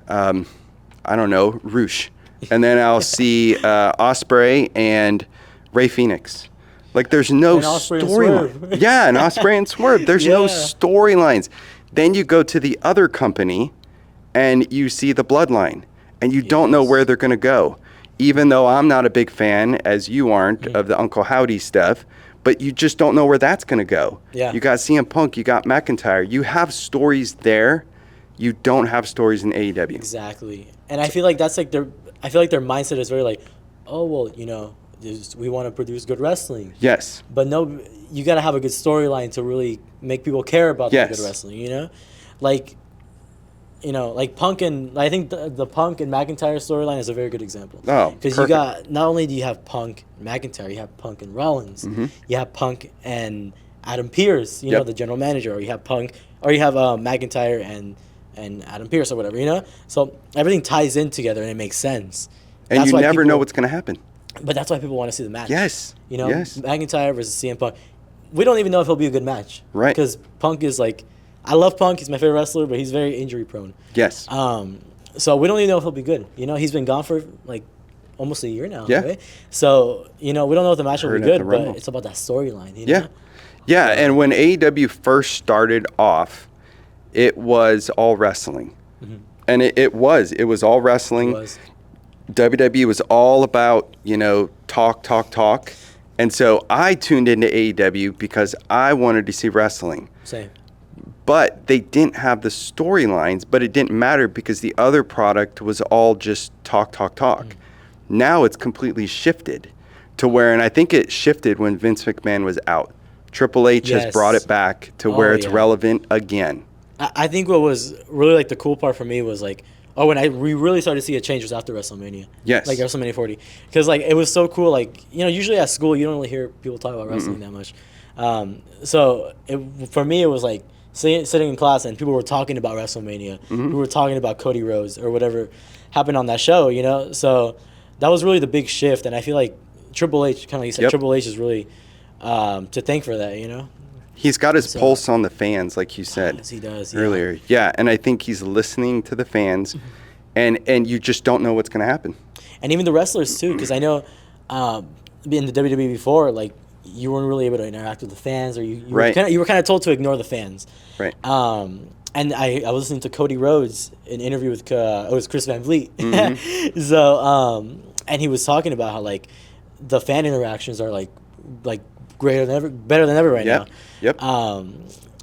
I don't know, Roosh. And then I'll see Ospreay and Ray Phoenix. Like there's no
And Osprey and
storyline.
Swerve.
Yeah, and Osprey and Swerve. There's no
Yeah.
storylines. Then you go to the other company and you see the bloodline and you don't know
Yes.
where they're going to go. Even though I'm not a big fan, as you aren't, of the Uncle Howdy stuff, but you just don't know where that's going to go.
Yeah.
You got CM Punk, you got McIntyre. You have stories there. You don't have stories in AEW.
Exactly. And I feel like that's like I feel like their mindset is very like, oh well, you know, we want to produce good wrestling.
Yes.
But no, you got to have a good storyline to really make people care about
Yes.
the good wrestling, you know? Like, you know, like Punk and I think the Punk and McIntyre storyline is a very good example.
Oh,
because you
perfect.
got, not only do you have Punk and McIntyre, you have Punk and Rollins. You have Punk and Adam Pearce, you know,
Yep.
the general manager, or you have Punk, or you have McIntyre and Adam Pearce or whatever, you know? So everything ties in together and it makes sense.
And
That's
you
why
never
people-
know what's going to happen.
But that's why people want to see the match.
Yes.
You know,
Yes.
McIntyre versus CM Punk. We don't even know if he'll be a good match.
Right.
Because Punk is like, I love Punk. He's my favorite wrestler, but he's very injury prone.
Yes.
So we don't even know if he'll be good. You know, he's been gone for like almost a year now.
Yeah.
Right? So, you know, we don't know if the match will
Heard
be
at the
good, but
Rumble.
it's about that storyline. You
Yeah.
know?
Yeah, and when AEW first started off, it was all wrestling. And it was all wrestling.
It was.
WWE was all about, you know, talk. And so I tuned into AEW because I wanted to see wrestling.
Same.
But they didn't have the storylines, but it didn't matter because the other product was all just talk. Now it's completely shifted to where, and I think it shifted when Vince McMahon was out. Triple H has
Yes.
brought it back to where it's
yeah.
relevant again.
I think what was really like the cool part for me was like, when we really started to see a change was after WrestleMania.
Yes.
Like WrestleMania 40. Because like it was so cool. Like, you know, usually at school you don't really hear people talk about wrestling that much. So for me it was like sitting in class and people were talking about WrestleMania. People were talking about Cody Rhodes or whatever happened on that show, you know? So that was really the big shift. And I feel like Triple H, kind of like you said,
Yep.
Triple H is really to thank for that, you know?
He's got his
So-
pulse on the fans, like you said
Yes, he does. Yeah.
earlier. Yeah, and I think he's listening to the fans, and you just don't know what's going to happen.
And even the wrestlers too, because I know in the WWE before, like you weren't really able to interact with the fans, or you
Right.
were kind of told to ignore the fans.
Right.
And I was listening to Cody Rhodes, an interview with it was Chris Van Vliet.
Mm-hmm.
So and he was talking about how like the fan interactions are like greater than ever, better than ever right
Yep.
now.
Yep.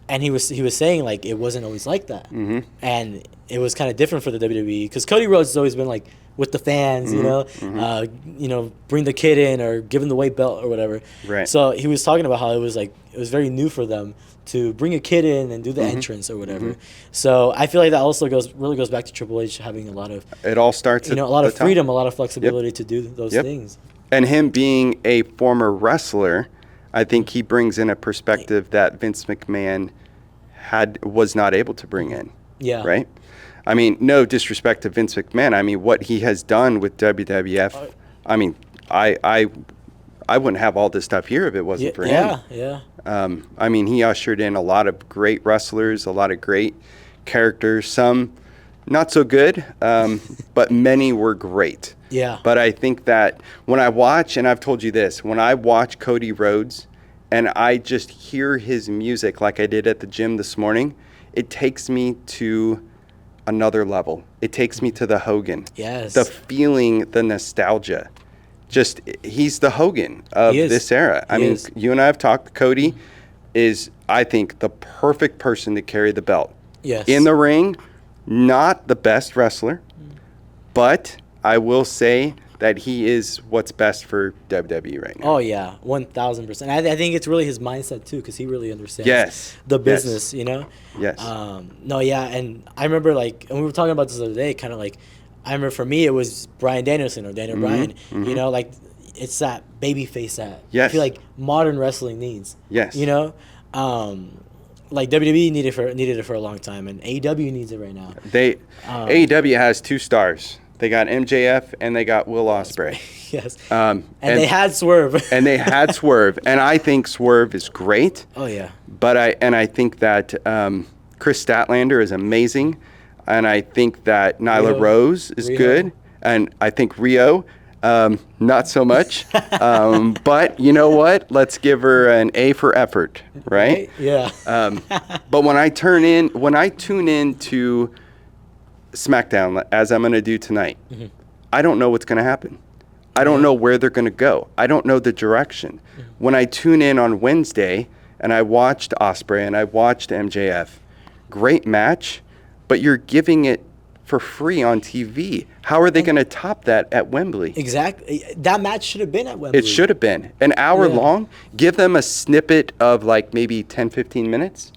And he was saying like it wasn't always like that, and it was kind of different for the WWE because Cody Rhodes has always been like with the fans, you know, bring the kid in or give him the weight belt or whatever.
Right.
So he was talking about how it was very new for them to bring a kid in and do the entrance or whatever. So I feel like that also really goes back to Triple H having a lot of
It all starts
a
at
lot
the
of
top.
freedom, a lot of flexibility to do those
Yep.
things.
And him being a former wrestler, I think he brings in a perspective that Vince McMahon was not able to bring in.
Yeah.
Right? I mean, no disrespect to Vince McMahon. I mean, what he has done with WWF, I mean, I wouldn't have all this stuff here if it wasn't for him.
Yeah.
I mean, he ushered in a lot of great wrestlers, a lot of great characters, some not so good, but many were great.
Yeah.
But I think that when I watch, and I've told you this, when I watch Cody Rhodes and I just hear his music like I did at the gym this morning, it takes me to another level. It takes me to the Hogan.
Yes.
The feeling, the nostalgia. Just, he's the Hogan of
He is.
this era. I
He
mean,
is.
you and I have talked. Cody is, I think, the perfect person to carry the belt.
Yes.
In the ring, not the best wrestler, but I will say that he is what's best for WWE right now.
Oh yeah, 1,000%. I think it's really his mindset too, because he really understands
Yes.
the
Yes.
business, you know.
Yes.
No, yeah, and I remember like, and we were talking about this the other day, kind of like, I remember for me it was Bryan Danielson or Daniel Bryan, you know, like it's that baby face that I
Yes.
feel like modern wrestling needs.
Yes.
You know, like WWE needed it for a long time, and AEW needs it right now.
AEW has 2 stars. They got MJF and they got Will Ospreay.
Yes.
And
And they had Swerve.
and they had Swerve, and I think Swerve is great.
Oh yeah.
But I think that Chris Statlander is amazing, and I think that Nyla
Rio.
Rose is
Rio.
good, and I think Rio. Not so much. But you know what? Let's give her an A for effort, right?
Yeah.
But when I tune in to SmackDown, as I'm going to do tonight, I don't know what's going to happen. I don't know where they're going to go. I don't know the direction. When I tune in on Wednesday and I watched Ospreay and I watched MJF, great match, but you're giving it for free on TV. How are they going to top that at Wembley?
Exactly. That match should have been at Wembley.
It should have been an hour long. Give them a snippet of like maybe 10, 15 minutes.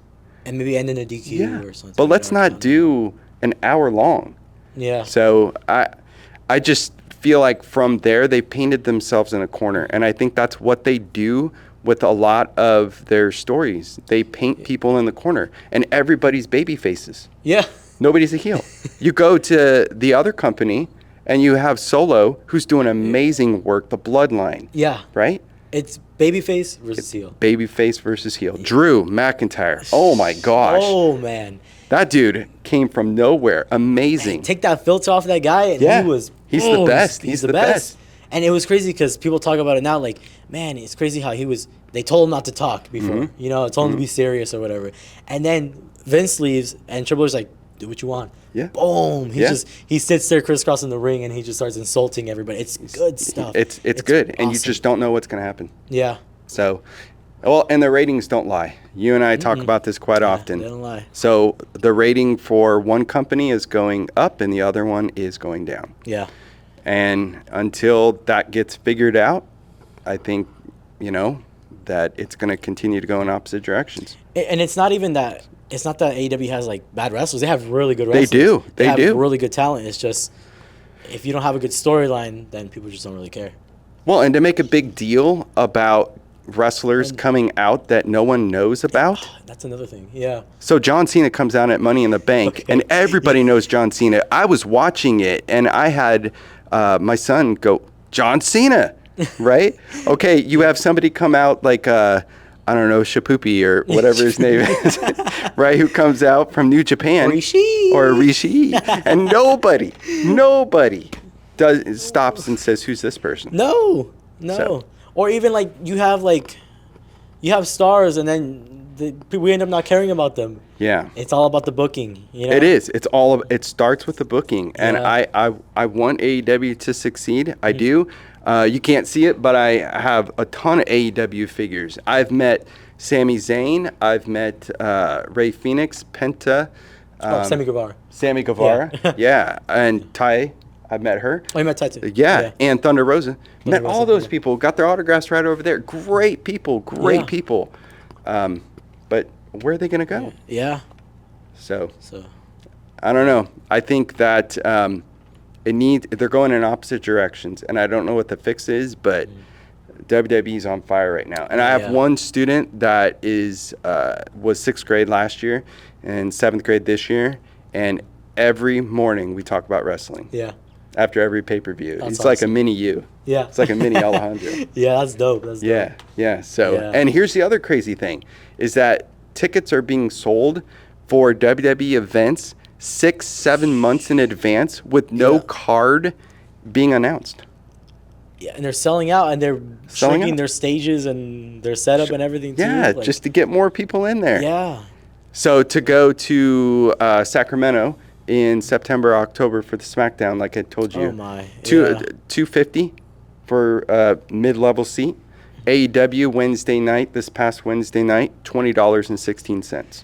And maybe end in a DQ or something.
But let's not do an hour long.
Yeah.
So I just feel like from there they painted themselves in a corner, and I think that's what they do with a lot of their stories. They paint people in the corner, and everybody's baby faces.
Yeah.
Nobody's a heel. You go to the other company, and you have Solo, who's doing amazing work. The Bloodline.
Yeah.
Right.
It's babyface versus heel.
Babyface versus heel. Drew McIntyre. Oh my gosh.
Oh man.
That dude came from nowhere. Amazing.
Man, take that filter off that guy, and he was.
He's the best. He's the best.
And it was crazy because people talk about it now, like, man, it's crazy how he was. They told him not to talk before, you know, told him to be serious or whatever. And then Vince leaves, and Triple H's like, do what you want.
Yeah.
Boom. He sits there crisscrossing the ring, and he just starts insulting everybody. It's good stuff.
It's good,
awesome.
and you just don't know what's going to happen.
Yeah.
So, well, and the ratings don't lie. You and I talk about this quite often.
They don't lie.
So the rating for one company is going up, and the other one is going down.
Yeah.
And until that gets figured out, I think, that it's going to continue to go in opposite directions.
And it's not even that. It's not that AEW has like bad wrestlers. They have really good wrestlers.
They do. They
have
do.
really good talent. It's just if you don't have a good storyline, then people just don't really care.
Well, and to make a big deal about wrestlers coming out that no one knows about.
That's another thing. Yeah.
So John Cena comes out at Money in the Bank, and everybody knows John Cena. I was watching it, and I had my son go, John Cena, right? Okay, you have somebody come out like, I don't know, Shapoopy or whatever his name is, right? Who comes out from New Japan. Rishi. And nobody stops and says, who's this person?
No.
So.
Or even like you have stars, and then we end up not caring about them.
Yeah.
It's all about the booking, you know?
It is. It starts with the booking. And I want AEW to succeed. I do. You can't see it, but I have a ton of AEW figures. I've met Sami Zayn. I've met Rey Fenix, Penta.
Sammy Guevara.
Sammy Guevara. Yeah. And Ty. I've met her.
Oh, you met Ty too.
Yeah. And Thunder Rosa. Met all those
yeah.
people. Got their autographs right over there. Great people. People. But where are they going to go?
Yeah.
So I don't know. I think that they're going in opposite directions, and I don't know what the fix is, but WWE's on fire right now. And I have one student that was sixth grade last year and seventh grade this year, and every morning we talk about wrestling.
Yeah.
After every pay-per-view.
That's
It's
awesome.
like a mini you.
Yeah.
It's like a mini Alejandro.
Yeah, that's dope.
Yeah. So, and here's the other crazy thing, is that tickets are being sold for WWE events 6-7 months in advance with no card being announced.
Yeah, and they're selling out, and they're shrinking their stages and their setup and everything too.
Yeah, just to get more people in there.
Yeah.
So to go to Sacramento in September, October for the SmackDown, like I told you,
Oh my.
$250 for mid-level seat. AEW this past Wednesday night, $20.16.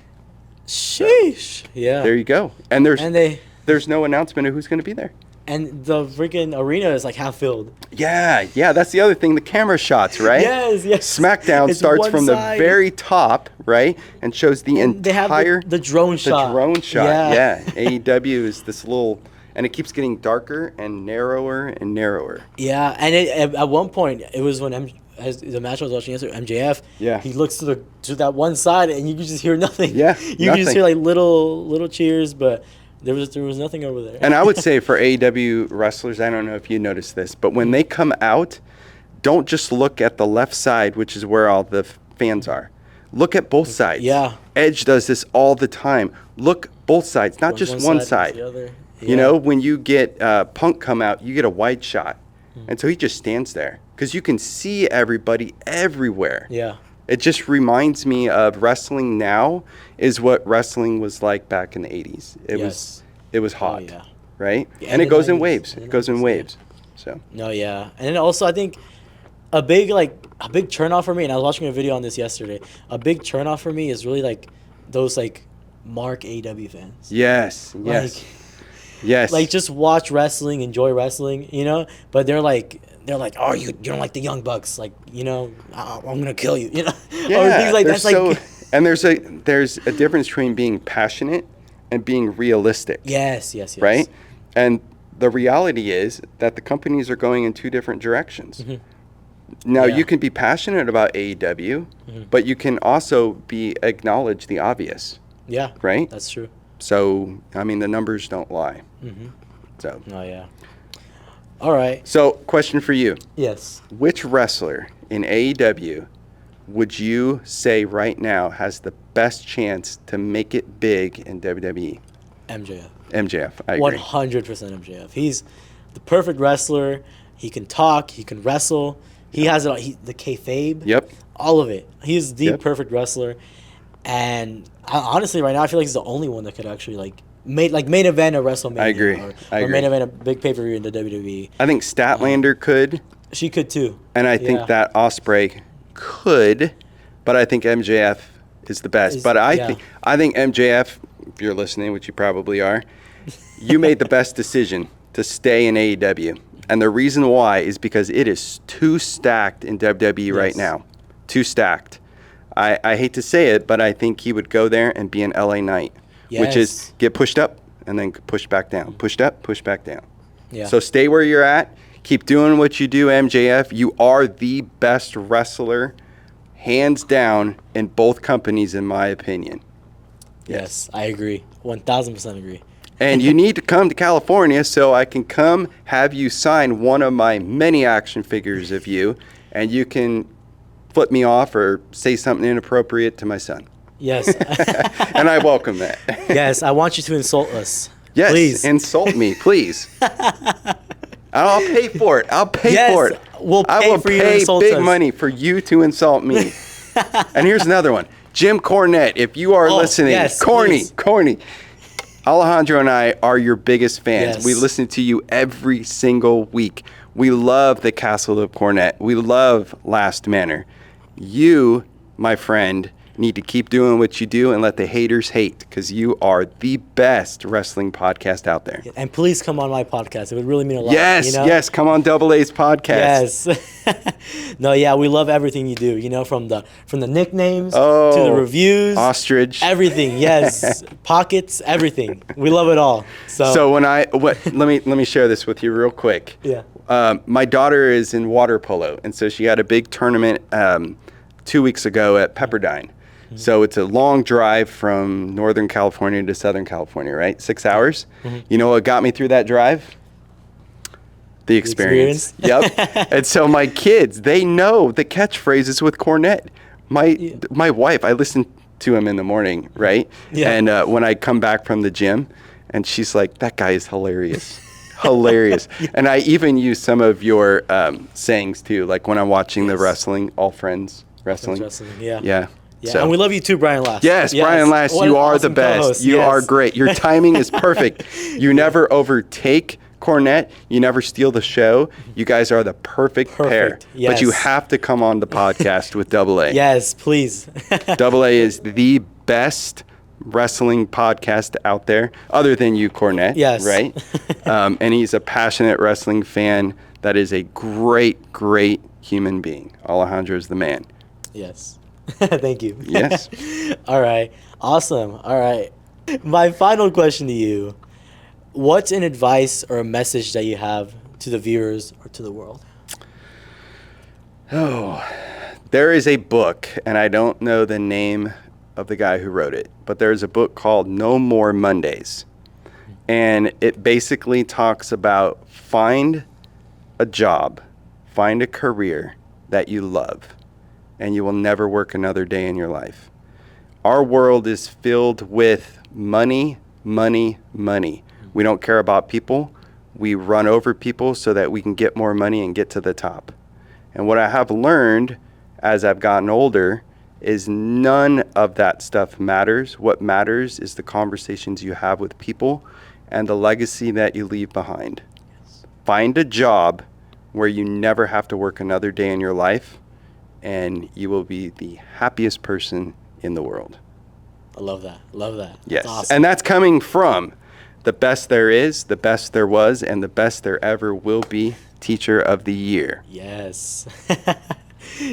Sheesh. Yeah.
There you go. And there's no announcement of who's going to be there.
And the freaking arena is like half filled.
Yeah, that's the other thing. The camera shots, right?
Yes.
SmackDown starts from the very top, right, and shows the
They have
entire
the drone shot.
Yeah. AEW is this little, and it keeps getting darker and narrower and narrower.
Yeah, and at one point it was when as the match I was watching yesterday, MJF.
Yeah.
He looks to that one side, and you can just hear nothing.
Yeah,
You can just hear like little cheers, but there was nothing over there.
And I would say for AEW wrestlers, I don't know if you noticed this, but when they come out, don't just look at the left side, which is where all the fans are. Look at both sides.
Yeah.
Edge does this all the time. Look both sides, not just one side.
The other.
You know, when you get Punk come out, you get a wide shot. And so he just stands there because you can see everybody everywhere.
Yeah.
It just reminds me of wrestling now is what wrestling was like back in the 80s. It was hot,
yeah.
right?
Yeah,
and
in
it
the
goes in
90s,
waves.
in the
It goes in
90s, yeah.
waves. So
No, yeah. And then also I think a big turnoff for me, and I was watching a video on this yesterday. A big turnoff for me is really like those like mark AEW fans.
yes, yes.
Like just watch wrestling, enjoy wrestling, you know. But they're like, oh, you don't like the Young Bucks, like, you know, I'm gonna kill you, you know, or things like
they're
that's like.
and there's a difference between being passionate and being realistic.
Yes.
Right? And the reality is that the companies are going in two different directions.
Mm-hmm.
Now,
Yeah.
you can be passionate about AEW, but you can also acknowledge the obvious,
Yeah.
right?
That's true.
So, I mean, the numbers don't lie. So,
Oh yeah. All right.
so question for you.
Yes.
Which wrestler in AEW would you say right now has the best chance to make it big in WWE?
MJF.
MJF, I agree.
100% MJF. He's the perfect wrestler. He can talk. He can wrestle. He has it all. The kayfabe.
Yep.
All of it. He's the
Yep.
perfect wrestler. And honestly, right now, I feel like he's the only one that could actually main event a WrestleMania.
I agree.
Or
I agree.
main event a big pay per view in the WWE.
I think Statlander could,
She could too.
and I think
Yeah.
that Ospreay could, but I think MJF is the best. But
yeah.
I think MJF, if you're listening, which you probably are, you made the best decision to stay in AEW. And the reason why is because it is too stacked in WWE right
Yes.
now. Too stacked. I hate to say it, but I think he would go there and be an LA Knight, which is
Yes.
get pushed up and then pushed back down. Pushed up, pushed back down.
Yeah.
So stay where you're at. Keep doing what you do, MJF. You are the best wrestler, hands down, in both companies, in my opinion.
Yes, I agree. 1000% agree.
And you need to come to California so I can come have you sign one of my many action figures of you, and you can flip me off or say something inappropriate to my son.
Yes.
And I welcome that.
Yes, I want you to insult us.
Yes,
Please.
insult me, please. I'll pay for it. I'll pay
Yes,
for it.
we'll
I
pay
will
for you to
pay
insult
big
us.
money for you to insult me. And here's another one. Jim Cornette, if you are
Oh,
listening,
yes,
corny.
please.
Alejandro and I are your biggest fans.
Yes.
We listen to you every single week. We love the Castle of Cornette. We love Last Manor. You, my friend, need to keep doing what you do and let the haters hate, because you are the best wrestling podcast out there.
And please come on my podcast. It would really mean a lot.
Yes,
you know?
yes, come on Double A's podcast.
Yes. No, yeah, we love everything you do. You know, from the nicknames to the
Oh,
reviews,
Ostrich.
everything. Yes, pockets, everything. We love it all.
So let me share this with you real quick.
Yeah.
My daughter is in water polo, and so she had a big tournament 2 weeks ago at Pepperdine. So it's a long drive from Northern California to Southern California, right? 6 hours. You know what got me through that drive? The experience. Yep. And so my kids, they know the catchphrases with Cornette. My wife, I listen to him in the morning, right?
Yeah.
And when I come back from the gym, and she's like, "That guy is hilarious." Hilarious. And I even use some of your sayings too, like when I'm watching the
Yes.
wrestling, All Friends Wrestling.
Yeah.
Yeah.
Yeah,
So-
and we love you too, Brian Last.
Yes, Brian Last,
What
you
an
are
awesome
the best.
co-host.
You
Yes.
are great. Your timing is perfect. You never overtake Cornette. You never steal the show. You guys are the perfect pair.
Perfect,
But you
yes.
have to come on the podcast with Double A.
Yes, please.
Double A is the best wrestling podcast out there, other than you, Cornette.
Yes.
Right? And he's a passionate wrestling fan that is a great, great human being. Alejandro is the man.
Yes. Thank you.
Yes.
All right. Awesome. All right. My final question to you. What's an advice or a message that you have to the viewers or to the world?
Oh, there is a book, and I don't know the name of the guy who wrote it, but there's a book called No More Mondays. And it basically talks about find a job, find a career that you love, and you will never work another day in your life. Our world is filled with money, money, money. We don't care about people. we run over people so that we can get more money and get to the top. And what I have learned as I've gotten older is none of that stuff matters. What matters is the conversations you have with people and the legacy that you leave behind. Find a job where you never have to work another day in your life, and you will be the happiest person in the world.
I love that. Love that.
Yes.
That's awesome.
And that's coming from the best there is, the best there was, and the best there ever will be Teacher of the Year.
Yes.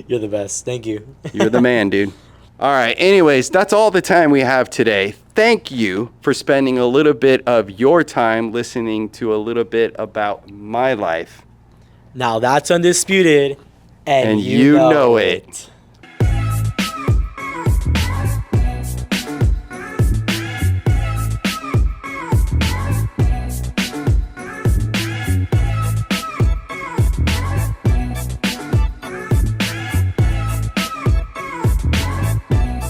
You're the best. Thank you.
You're the man, dude. All right. Anyways, that's all the time we have today. Thank you for spending a little bit of your time listening to a little bit about my life.
Now that's Undisputed, and
And you know it.